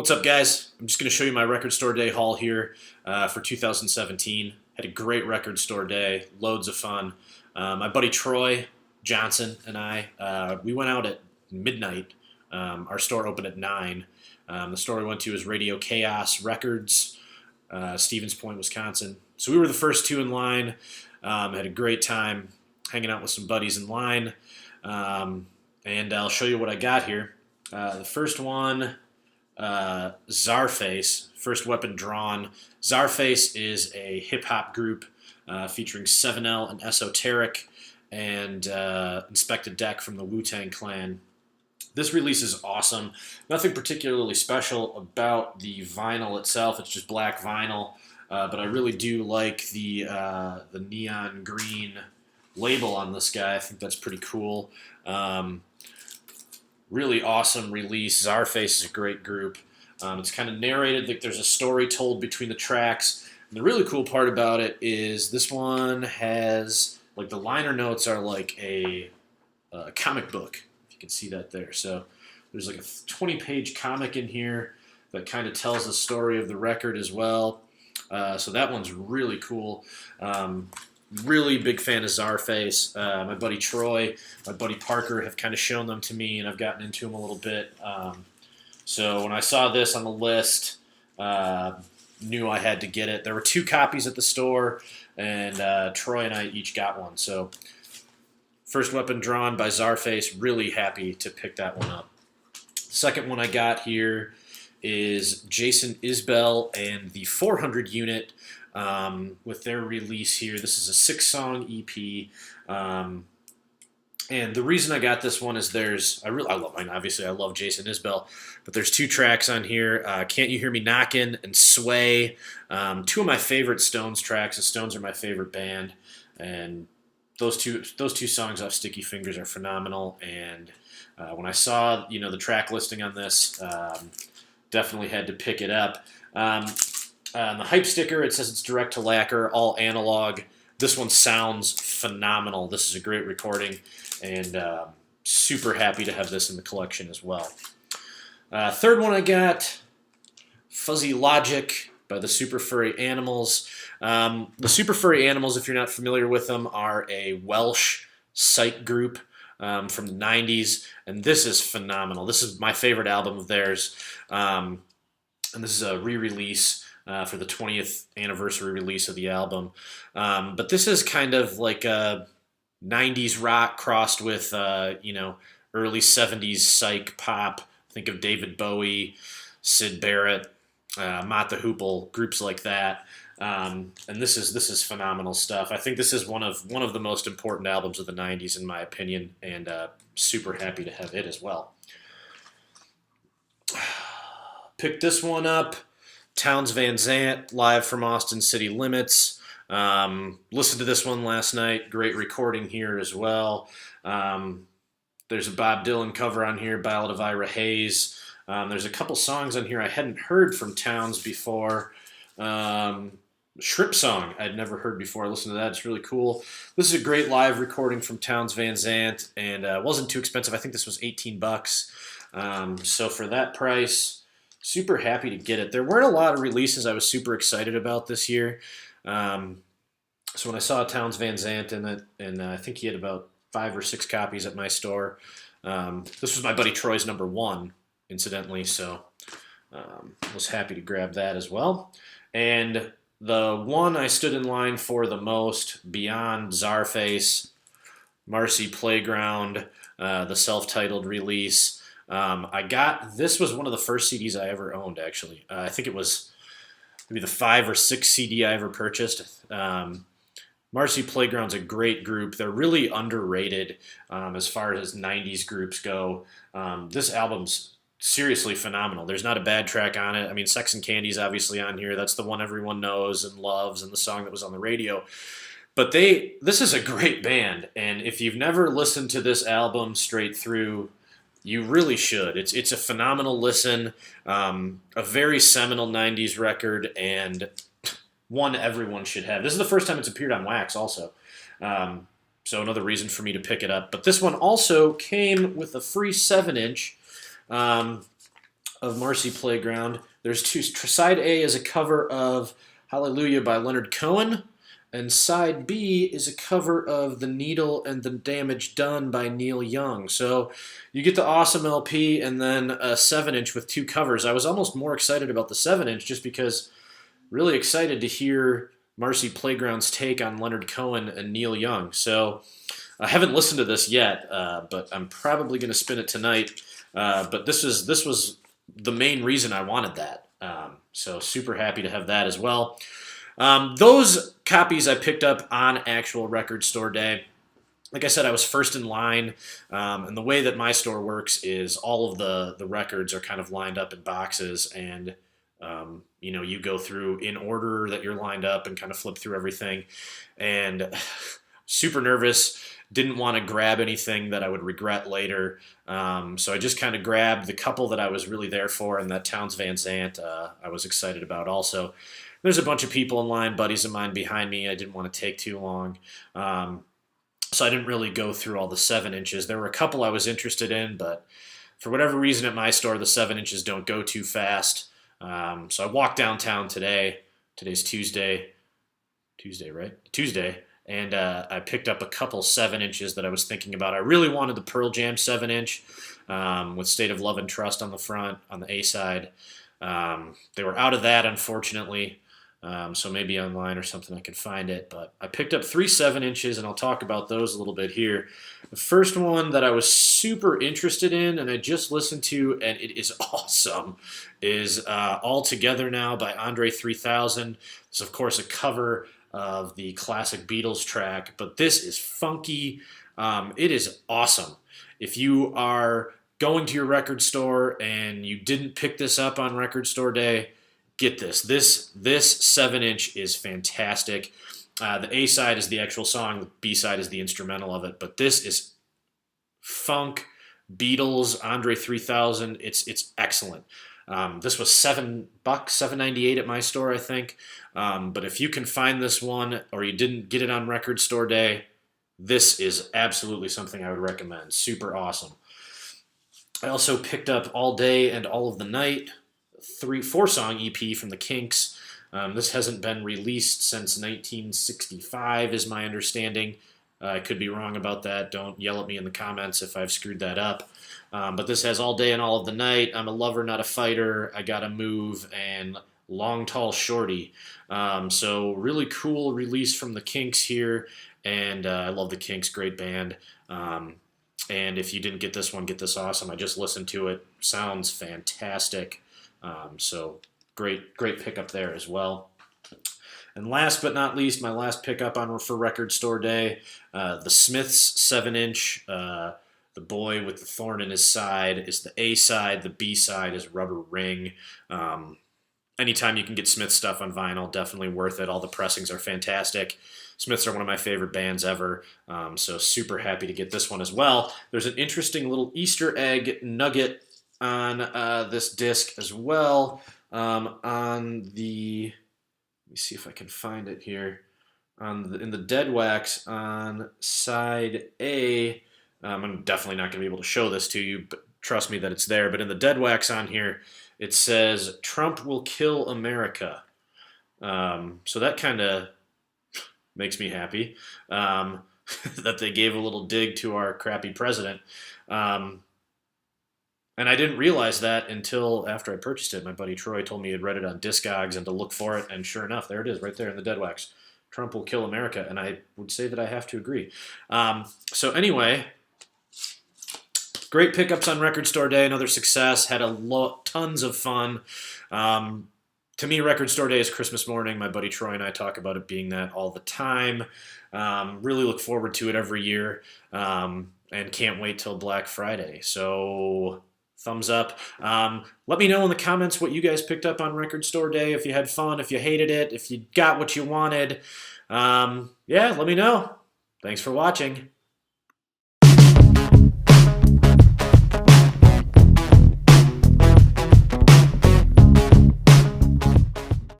What's up, guys? I'm just going to show you my record store day haul here for 2017. Had a great record store day, loads of fun. My buddy Troy Johnson and I, we went out at midnight. Our store opened at 9. The store we went to is Radio Kaos Records, Stevens Point, Wisconsin. So we were the first two in line. Had a great time hanging out with some buddies in line. And I'll show you what I got here. The first one, Czarface, First Weapon Drawn. Czarface is a hip-hop group featuring 7L and Esoteric and Inspected Deck from the Wu-Tang Clan. This release is awesome. Nothing particularly special about the vinyl itself. It's just black vinyl, but I really do like the neon green label on this guy. I think that's pretty cool. Really awesome release. Czarface is a great group. It's kind of narrated, like there's a story told between the tracks. And the really cool part about it is this one has, like, the liner notes are like a comic book, if you can see that there. So there's like a 20-page comic in here that kind of tells the story of the record as well. So that one's really cool. Really big fan of Czarface. My buddy Troy, my buddy Parker have kind of shown them to me, and I've gotten into them a little bit. So when I saw this on the list, knew I had to get it. There were 2 copies at the store, and Troy and I each got one. So First Weapon Drawn by Czarface, really happy to pick that one up. Second one I got here is Jason Isbell and the 400 Unit. With their release here. This is a 6-song EP, and the reason I got this one is I love mine. Obviously, I love Jason Isbell, but there's 2 tracks on here. Can't You Hear Me Knockin' and Sway. 2 of my favorite Stones tracks. The Stones are my favorite band, and those two songs off Sticky Fingers are phenomenal. And when I saw the track listing on this, definitely had to pick it up. On the hype sticker, it says it's direct to lacquer, all analog. This one sounds phenomenal. This is a great recording, and super happy to have this in the collection as well. Third one I got, Fuzzy Logic by the Super Furry Animals. The Super Furry Animals, if you're not familiar with them, are a Welsh psych group from the 90s, and this is phenomenal. This is my favorite album of theirs, and this is a re-release for the 20th anniversary release of the album. But this is kind of like a 90s rock crossed with, early 70s psych pop. Think of David Bowie, Syd Barrett, Mott the Hoople, groups like that. And this is phenomenal stuff. I think this is one of the most important albums of the 90s, in my opinion, and super happy to have it as well. Picked this one up. Townes Van Zandt, live from Austin City Limits. Listened to this one last night. Great recording here as well. There's a Bob Dylan cover on here, Ballad of Ira Hayes. There's a couple songs on here I hadn't heard from Townes before. Shrimp Song I'd never heard before. I listened to that. It's really cool. This is a great live recording from Townes Van Zandt, and it wasn't too expensive. I think this was $18. So for that price, super happy to get it. There weren't a lot of releases I was super excited about this year. So when I saw Townes Van Zandt in it, and I think he had about 5 or 6 copies at my store. This was my buddy Troy's number 1, incidentally, so was happy to grab that as well. And the one I stood in line for the most, beyond Czarface, Marcy Playground, the self-titled release, this was one of the first CDs I ever owned, actually. I think it was maybe the 5 or 6 CD I ever purchased. Marcy Playground's a great group. They're really underrated as far as 90s groups go. This album's seriously phenomenal. There's not a bad track on it. I mean, Sex and Candy's obviously on here. That's the one everyone knows and loves, and the song that was on the radio. But this is a great band, and if you've never listened to this album straight through, you really should. It's a phenomenal listen, a very seminal 90s record, and one everyone should have. This is the first time it's appeared on wax also, so another reason for me to pick it up. But this one also came with a free 7-inch of of Marcy Playground. There's two. Side A is a cover of Hallelujah by Leonard Cohen, and side B is a cover of The Needle and the Damage Done by Neil Young. So you get the awesome LP and then a 7-inch with two covers. I was almost more excited about the 7-inch just because really excited to hear Marcy Playground's take on Leonard Cohen and Neil Young. So I haven't listened to this yet, but I'm probably going to spin it tonight. But this was the main reason I wanted that. So super happy to have that as well. Those copies I picked up on actual record store day. Like I said, I was first in line, and the way that my store works is all of the records are kind of lined up in boxes, and you go through in order that you're lined up and kind of flip through everything. And super nervous, didn't want to grab anything that I would regret later. So I just kind of grabbed the couple that I was really there for, and that Townes Van Zandt I was excited about also. There's a bunch of people in line, buddies of mine behind me. I didn't want to take too long. So I didn't really go through all the 7-inches. There were a couple I was interested in, but for whatever reason at my store, the 7-inches don't go too fast. So I walked downtown today. Today's Tuesday. Tuesday, right? Tuesday. And I picked up a couple 7-inches that I was thinking about. I really wanted the Pearl Jam 7-inch with State of Love and Trust on the front, on the A side. They were out of that, unfortunately. So maybe online or something I could find it. But I picked up 3 7-inches, and I'll talk about those a little bit here. The first one that I was super interested in, and I just listened to, and it is awesome, is All Together Now by Andre 3000. It's, of course, a cover of the classic Beatles track, but this is funky. It is awesome. If you are going to your record store and you didn't pick this up on record store day, get this. This 7-inch is fantastic. The A side is the actual song. The B side is the instrumental of it. But this is funk, Beatles, Andre 3000. It's excellent. This was $7, $7.98 at my store, I think. But if you can find this one, or you didn't get it on record store day, this is absolutely something I would recommend. Super awesome. I also picked up All Day and All of the Night, 4-song EP from the Kinks. This hasn't been released since 1965, is my understanding. I could be wrong about that. Don't yell at me in the comments if I've screwed that up. But this has All Day and All of the Night, I'm a Lover, Not a Fighter, I Gotta Move, and Long Tall Shorty. So really cool release from the Kinks here, and I love the Kinks, great band. And if you didn't get this one, get this awesome. I just listened to it. Sounds fantastic. So great pickup there as well. And last but not least, my last pickup for record store day, the Smiths 7-inch. The Boy with the Thorn in His Side is the A side. The B side is Rubber Ring. Anytime you can get Smith stuff on vinyl, definitely worth it. All the pressings are fantastic. Smiths are one of my favorite bands ever, so super happy to get this one as well. There's an interesting little Easter egg nugget on this disc as well. On the, let me see if I can find it here. In the Dead Wax on side A, I'm definitely not going to be able to show this to you, but trust me that it's there. But in the Dead Wax on here, it says, "Trump will kill America." So that kind of makes me happy that they gave a little dig to our crappy president. And I didn't realize that until after I purchased it. My buddy Troy told me he had read it on Discogs and to look for it, and sure enough, there it is right there in the Dead Wax. Trump will kill America, and I would say that I have to agree. So anyway, great pickups on Record Store Day, another success, had tons of fun. To me, Record Store Day is Christmas morning. My buddy Troy and I talk about it being that all the time. Really look forward to it every year, and can't wait till Black Friday. So thumbs up. Let me know in the comments what you guys picked up on Record Store Day, if you had fun, if you hated it, if you got what you wanted. Yeah, let me know. Thanks for watching.